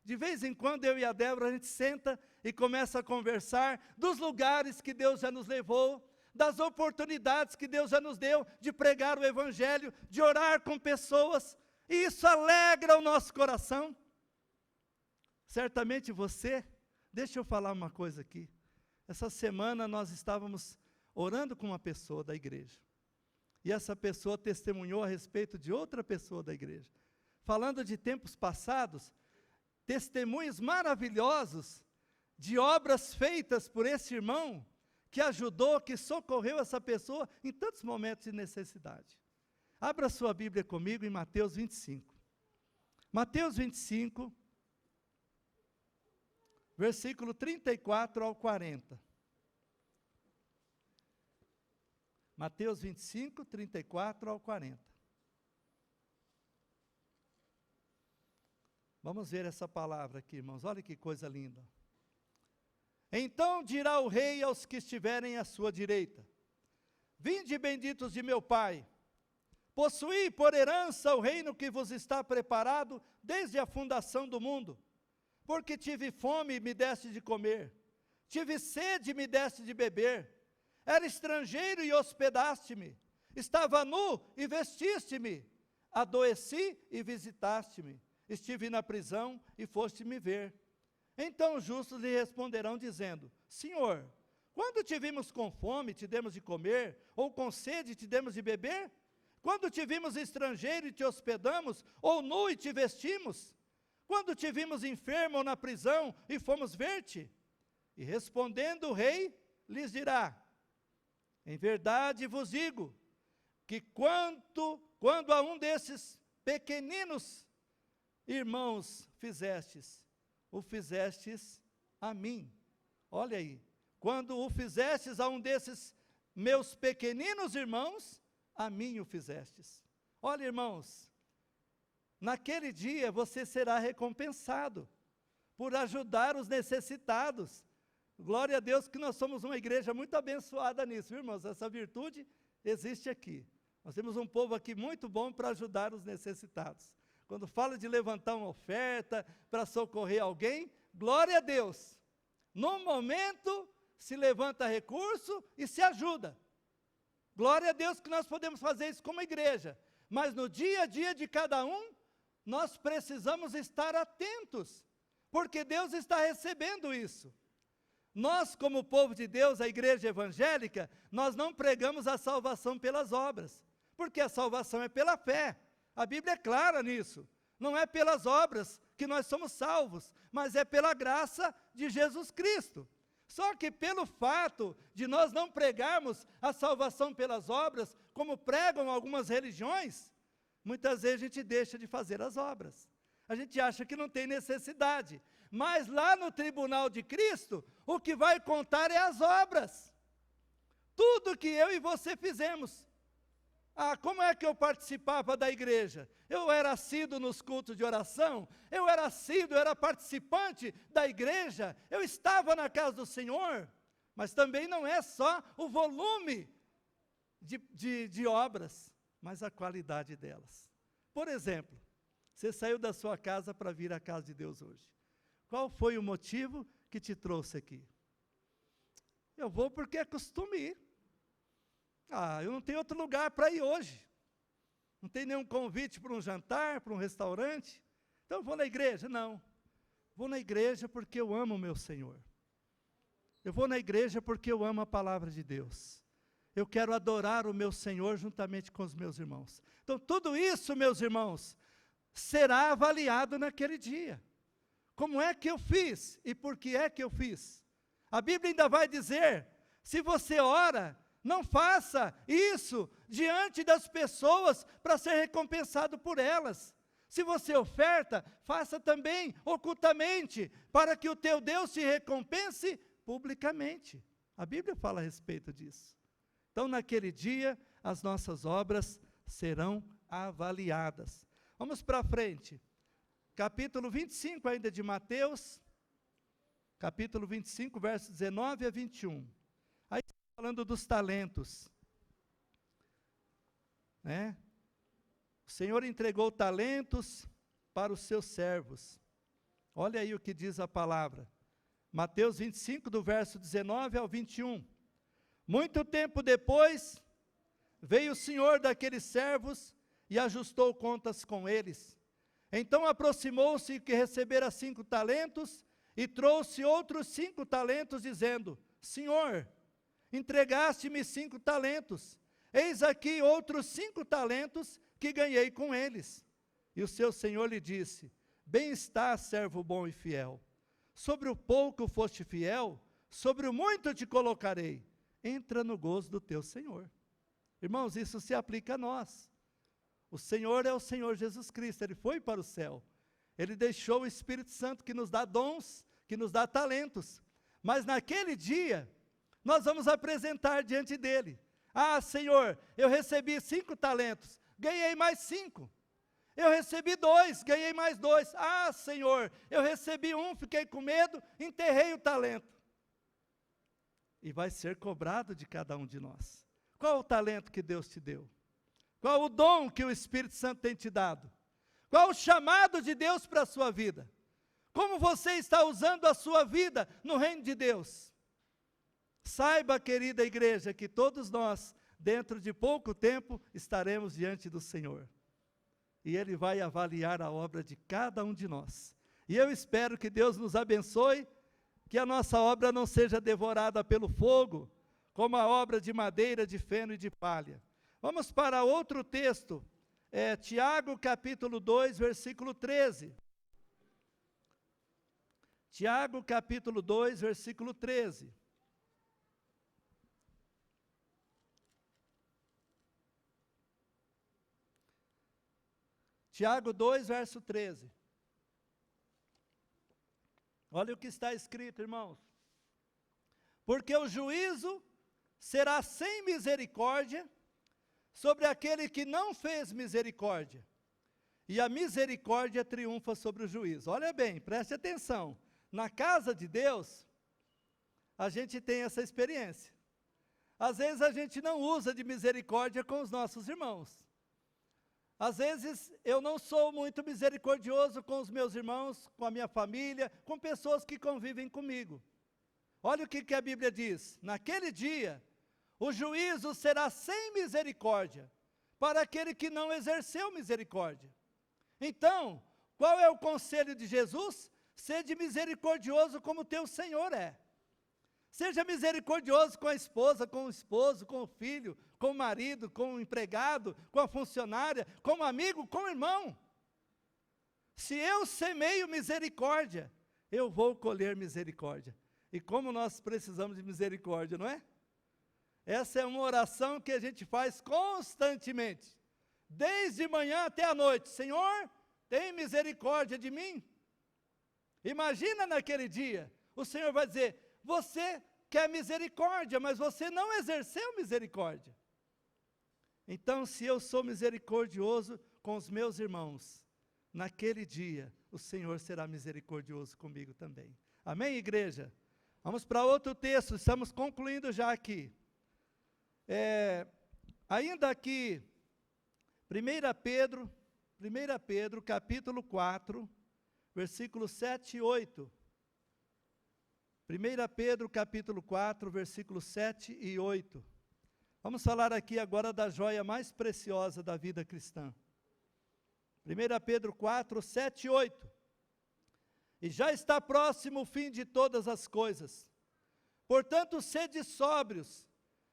De vez em quando eu e a Débora, a gente senta e começa a conversar dos lugares que Deus já nos levou, das oportunidades que Deus já nos deu de pregar o Evangelho, de orar com pessoas, e isso alegra o nosso coração. Certamente você, deixa eu falar uma coisa aqui. Essa semana nós estávamos orando com uma pessoa da igreja. E essa pessoa testemunhou a respeito de outra pessoa da igreja. Falando de tempos passados, testemunhos maravilhosos de obras feitas por esse irmão, que ajudou, que socorreu essa pessoa em tantos momentos de necessidade. Abra sua Bíblia comigo em Mateus 25. Mateus 25, versículo 34 ao 40. Mateus 25, 34 ao 40. Vamos ver essa palavra aqui, irmãos. Olha que coisa linda. Então dirá o rei aos que estiverem à sua direita: vinde, benditos de meu Pai, possuí por herança o reino que vos está preparado desde a fundação do mundo. Porque tive fome e me deste de comer, tive sede e me deste de beber, era estrangeiro e hospedaste-me, estava nu e vestiste-me, adoeci e visitaste-me, estive na prisão e foste me ver. Então os justos lhe responderão dizendo: Senhor, quando te vimos com fome, te demos de comer, ou com sede, te demos de beber? Quando te vimos estrangeiro e te hospedamos, ou nu e te vestimos? Quando te vimos enfermo ou na prisão e fomos ver-te? E respondendo o rei, lhes dirá: em verdade vos digo, que quando a um desses pequeninos irmãos fizestes, o fizestes a mim. Olha aí, quando o fizestes a um desses meus pequeninos irmãos, a mim o fizestes. Olha, irmãos, naquele dia você será recompensado por ajudar os necessitados. Glória a Deus que nós somos uma igreja muito abençoada nisso, irmãos. Essa virtude existe aqui. Nós temos um povo aqui muito bom para ajudar os necessitados. Quando fala de levantar uma oferta para socorrer alguém, glória a Deus. No momento se levanta recurso e se ajuda. Glória a Deus que nós podemos fazer isso como igreja. Mas no dia a dia de cada um, nós precisamos estar atentos, porque Deus está recebendo isso. Nós, como povo de Deus, a igreja evangélica, nós não pregamos a salvação pelas obras, porque a salvação é pela fé. A Bíblia é clara nisso. Não é pelas obras que nós somos salvos, mas é pela graça de Jesus Cristo. Só que pelo fato de nós não pregarmos a salvação pelas obras, como pregam algumas religiões, muitas vezes a gente deixa de fazer as obras. A gente acha que não tem necessidade. Mas lá no tribunal de Cristo, o que vai contar é as obras. Tudo que eu e você fizemos. Como é que eu participava da igreja? Eu era assíduo nos cultos de oração, eu era participante da igreja, eu estava na casa do Senhor, mas também não é só o volume de obras, mas a qualidade delas. Por exemplo, você saiu da sua casa para vir à casa de Deus hoje. Qual foi o motivo que te trouxe aqui? Eu vou porque é costume ir. Eu não tenho outro lugar para ir hoje. Não tem nenhum convite para um jantar, para um restaurante. Então eu vou na igreja? Não. Vou na igreja porque eu amo o meu Senhor. Eu vou na igreja porque eu amo a palavra de Deus. Eu quero adorar o meu Senhor juntamente com os meus irmãos. Então tudo isso, meus irmãos, será avaliado naquele dia. Como é que eu fiz e por que é que eu fiz? A Bíblia ainda vai dizer, se você ora, não faça isso diante das pessoas para ser recompensado por elas. Se você oferta, faça também ocultamente, para que o teu Deus te recompense publicamente. A Bíblia fala a respeito disso. Então, naquele dia, as nossas obras serão avaliadas. Vamos para frente. Capítulo 25 ainda de Mateus, capítulo 25, versos 19 a 21. Aí está falando dos talentos. Né? O Senhor entregou talentos para os seus servos. Olha aí o que diz a palavra. Mateus 25, do verso 19 ao 21. Muito tempo depois, veio o senhor daqueles servos e ajustou contas com eles. Então aproximou-se que recebera 5 talentos e trouxe outros 5 talentos, dizendo: Senhor, entregaste-me 5 talentos, eis aqui outros 5 talentos que ganhei com eles. E o seu senhor lhe disse: Bem está, servo bom e fiel. Sobre o pouco foste fiel, sobre o muito te colocarei. Entra no gozo do teu Senhor. Irmãos, isso se aplica a nós. O Senhor é o Senhor Jesus Cristo, Ele foi para o céu. Ele deixou o Espírito Santo que nos dá dons, que nos dá talentos. Mas naquele dia, nós vamos apresentar diante dEle. Ah, Senhor, eu recebi 5 talentos, ganhei mais 5. Eu recebi 2, ganhei mais 2. Ah, Senhor, eu recebi 1, fiquei com medo, enterrei o talento. E vai ser cobrado de cada um de nós. Qual o talento que Deus te deu? Qual o dom que o Espírito Santo tem te dado? Qual o chamado de Deus para a sua vida? Como você está usando a sua vida no reino de Deus? Saiba, querida igreja, que todos nós, dentro de pouco tempo, estaremos diante do Senhor. E Ele vai avaliar a obra de cada um de nós. E eu espero que Deus nos abençoe, que a nossa obra não seja devorada pelo fogo, como a obra de madeira, de feno e de palha. Vamos para outro texto, Tiago capítulo 2, versículo 13. Tiago capítulo 2, versículo 13. Tiago 2, verso 13. Olha o que está escrito, irmãos. Porque o juízo será sem misericórdia sobre aquele que não fez misericórdia, e a misericórdia triunfa sobre o juízo. Olha bem, preste atenção. Na casa de Deus, a gente tem essa experiência. Às vezes a gente não usa de misericórdia com os nossos irmãos. Às vezes eu não sou muito misericordioso com os meus irmãos, com a minha família, com pessoas que convivem comigo. Olha o que a Bíblia diz. Naquele dia, o juízo será sem misericórdia para aquele que não exerceu misericórdia. Então, qual é o conselho de Jesus? Sede misericordioso como teu Senhor é. Seja misericordioso com a esposa, com o esposo, com o filho, com o marido, com o empregado, com a funcionária, com o amigo, com o irmão. Se eu semeio misericórdia, eu vou colher misericórdia. E como nós precisamos de misericórdia, não é? Essa é uma oração que a gente faz constantemente, desde manhã até a noite. Senhor, tem misericórdia de mim? Imagina naquele dia, o Senhor vai dizer, você quer misericórdia, mas você não exerceu misericórdia. Então, se eu sou misericordioso com os meus irmãos, naquele dia, o Senhor será misericordioso comigo também. Amém, igreja? Vamos para outro texto, estamos concluindo já aqui. Ainda aqui, 1 Pedro, capítulo 4, versículos 7 e 8. 1 Pedro, capítulo 4, versículos 7 e 8. Vamos falar aqui agora da joia mais preciosa da vida cristã. 1 Pedro 4, 7 e 8. E já está próximo o fim de todas as coisas. Portanto, sede sóbrios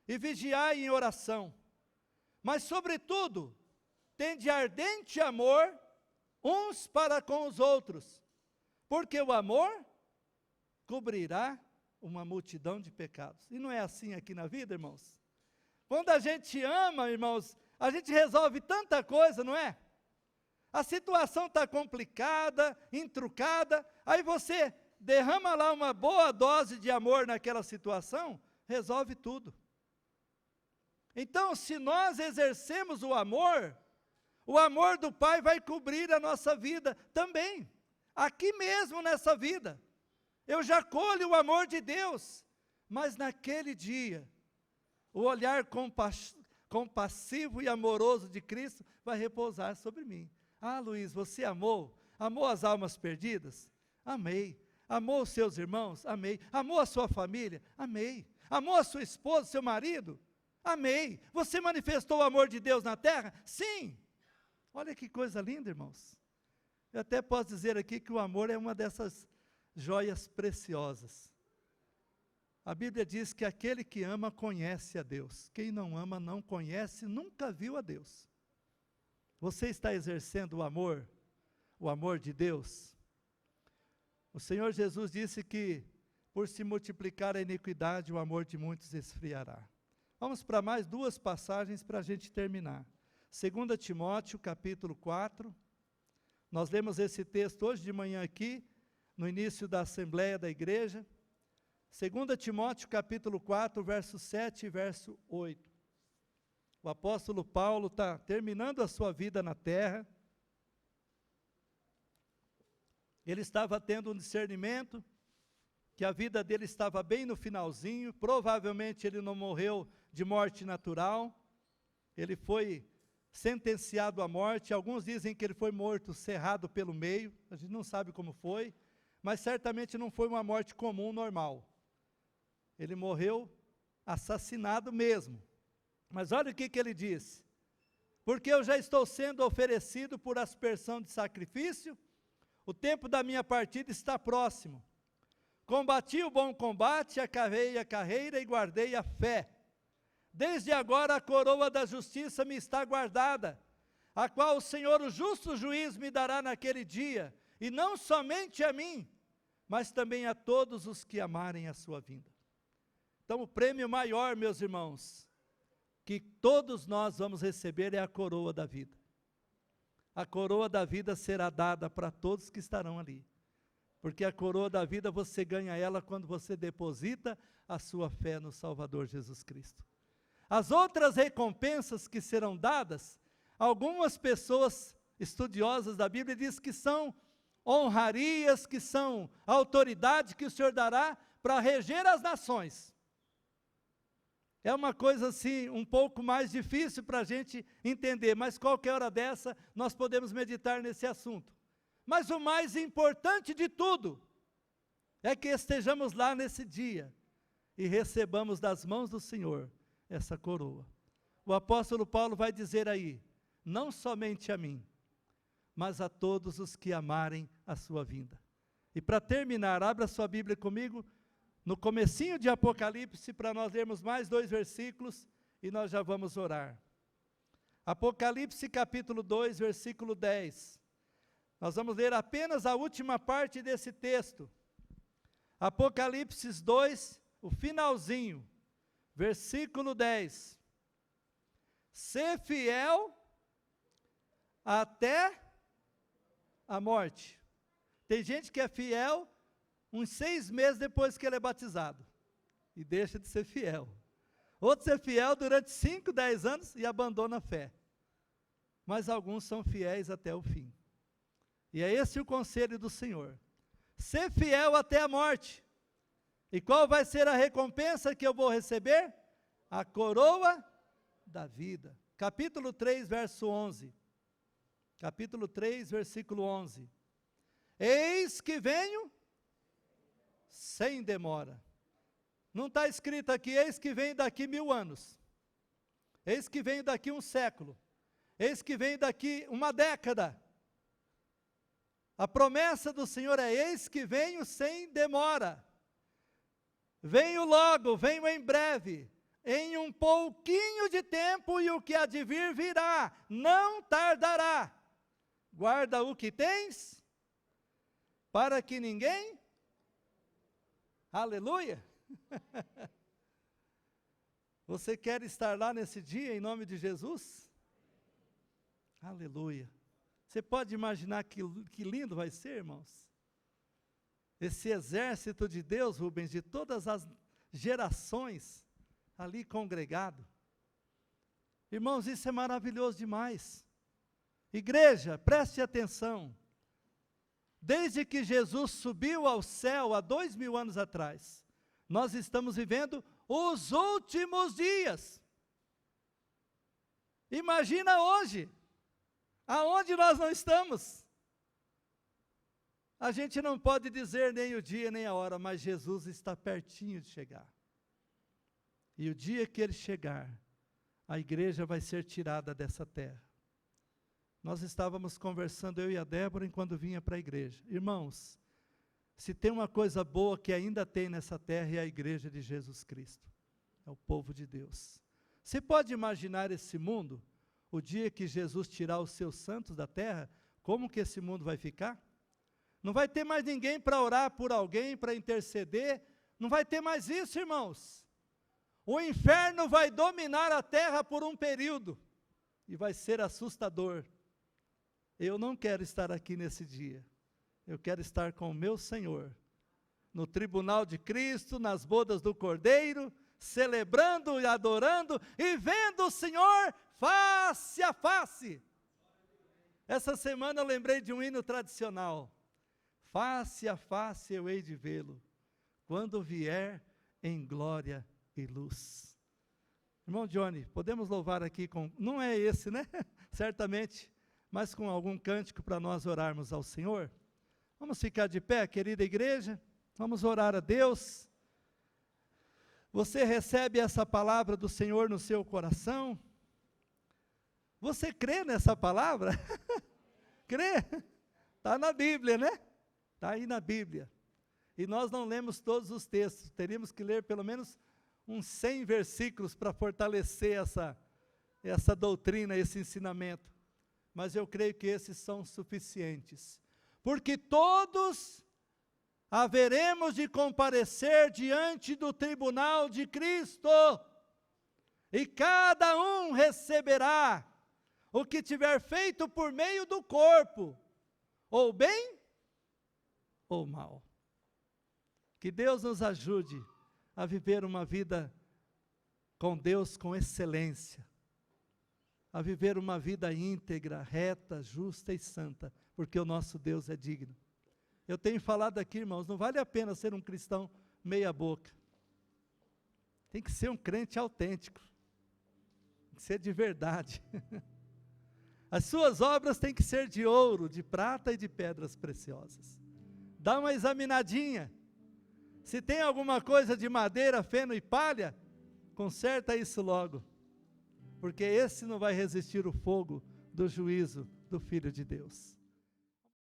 e vigiai em oração. Mas, sobretudo, tende ardente amor uns para com os outros, porque o amor cobrirá uma multidão de pecados. E não é assim aqui na vida, irmãos? Quando a gente ama, irmãos, a gente resolve tanta coisa, não é? A situação está complicada, intrucada, aí você derrama lá uma boa dose de amor naquela situação, resolve tudo. Então, se nós exercemos o amor do Pai vai cobrir a nossa vida também, aqui mesmo nessa vida. Eu já colho o amor de Deus, mas naquele dia, o olhar compassivo e amoroso de Cristo vai repousar sobre mim. Ah, Luiz, você amou? Amou as almas perdidas? Amei. Amou os seus irmãos? Amei. Amou a sua família? Amei. Amou a sua esposa, seu marido? Amei. Você manifestou o amor de Deus na terra? Sim. Olha que coisa linda, irmãos. Eu até posso dizer aqui que o amor é uma dessas joias preciosas. A Bíblia diz que aquele que ama conhece a Deus. Quem não ama não conhece, nunca viu a Deus. Você está exercendo o amor de Deus? O Senhor Jesus disse que, por se multiplicar a iniquidade, o amor de muitos esfriará. Vamos para mais duas passagens para a gente terminar. 2 Timóteo, capítulo 4. Nós lemos esse texto hoje de manhã aqui, no início da Assembleia da Igreja. 2 Timóteo, capítulo 4, verso 7 e verso 8. O apóstolo Paulo está terminando a sua vida na terra. Ele estava tendo um discernimento, que a vida dele estava bem no finalzinho, provavelmente ele não morreu de morte natural, ele foi sentenciado à morte, alguns dizem que ele foi morto, cerrado pelo meio, a gente não sabe como foi, mas certamente não foi uma morte comum, normal. Ele morreu assassinado mesmo. Mas olha o que ele disse: porque eu já estou sendo oferecido por aspersão de sacrifício, o tempo da minha partida está próximo. Combati o bom combate, acabei a carreira e guardei a fé. Desde agora a coroa da justiça me está guardada, a qual o Senhor, o justo juiz, me dará naquele dia, e não somente a mim, mas também a todos os que amarem a sua vinda. Então o prêmio maior, meus irmãos, que todos nós vamos receber é a coroa da vida. A coroa da vida será dada para todos que estarão ali. Porque a coroa da vida você ganha ela quando você deposita a sua fé no Salvador Jesus Cristo. As outras recompensas que serão dadas, algumas pessoas estudiosas da Bíblia dizem que são honrarias, que são autoridade que o Senhor dará para reger as nações. É uma coisa assim, um pouco mais difícil para a gente entender, mas qualquer hora dessa nós podemos meditar nesse assunto. Mas o mais importante de tudo é que estejamos lá nesse dia e recebamos das mãos do Senhor essa coroa. O apóstolo Paulo vai dizer aí, não somente a mim, mas a todos os que amarem a sua vinda. E para terminar, abra sua Bíblia comigo, no comecinho de Apocalipse, para nós lermos mais 2 versículos, e nós já vamos orar. Apocalipse capítulo 2, versículo 10. Nós vamos ler apenas a última parte desse texto. Apocalipse 2, o finalzinho, versículo 10. Ser fiel até a morte. Tem gente que é fiel uns 6 meses depois que ele é batizado, e deixa de ser fiel. Outros é fiel durante 5, 10 anos e abandona a fé. Mas alguns são fiéis até o fim. E é esse o conselho do Senhor. Ser fiel até a morte. E qual vai ser a recompensa que eu vou receber? A coroa da vida. Capítulo 3, verso 11. Capítulo 3, versículo 11. Eis que venho sem demora. Não está escrito aqui, eis que vem daqui 1000 anos. Eis que vem daqui 1 século. Eis que vem daqui 1 década. A promessa do Senhor é, eis que venho sem demora. Venho logo, venho em breve. Em um pouquinho de tempo e o que há de vir virá. Não tardará. guarda o que tens, para que ninguém, aleluia. Você quer estar lá nesse dia, em nome de Jesus? Aleluia. Você pode imaginar que lindo vai ser, irmãos? Esse exército de Deus, Rubens, de todas as gerações, ali congregado. Irmãos, isso é maravilhoso demais. Igreja, preste atenção. Desde que Jesus subiu ao céu há 2000 anos atrás, nós estamos vivendo os últimos dias. Imagina hoje, aonde nós não estamos. A gente não pode dizer nem o dia nem a hora, mas Jesus está pertinho de chegar. E o dia que Ele chegar, a igreja vai ser tirada dessa terra. Nós estávamos conversando, eu e a Débora, enquanto vinha para a igreja. Irmãos, se tem uma coisa boa que ainda tem nessa terra, é a igreja de Jesus Cristo. É o povo de Deus. Você pode imaginar esse mundo, o dia que Jesus tirar os seus santos da terra, como que esse mundo vai ficar? Não vai ter mais ninguém para orar por alguém, para interceder, não vai ter mais isso, irmãos. O inferno vai dominar a terra por um período, e vai ser assustador. Eu não quero estar aqui nesse dia, eu quero estar com o meu Senhor, no tribunal de Cristo, nas bodas do Cordeiro, celebrando e adorando, e vendo o Senhor face a face. Essa semana eu lembrei de um hino tradicional, face a face eu hei de vê-lo, quando vier em glória e luz. Irmão Johnny, podemos louvar aqui com, não é esse, né? Certamente, mas com algum cântico para nós orarmos ao Senhor. Vamos ficar de pé, querida igreja, vamos orar a Deus. Você recebe essa palavra do Senhor no seu coração? Você crê nessa palavra? Crê? Está na Bíblia, né? Está aí na Bíblia. E nós não lemos todos os textos, teríamos que ler pelo menos uns 100 versículos para fortalecer essa doutrina, esse ensinamento. Mas eu creio que esses são suficientes. Porque todos haveremos de comparecer diante do tribunal de Cristo. E cada um receberá o que tiver feito por meio do corpo, ou bem ou mal. Que Deus nos ajude a viver uma vida com Deus com excelência, a viver uma vida íntegra, reta, justa e santa, porque o nosso Deus é digno. Eu tenho falado aqui, irmãos, não vale a pena ser um cristão meia boca. Tem que ser um crente autêntico, tem que ser de verdade. As suas obras têm que ser de ouro, de prata e de pedras preciosas. Dá uma examinadinha. Se tem alguma coisa de madeira, feno e palha, conserta isso logo, porque esse não vai resistir o fogo do juízo do Filho de Deus.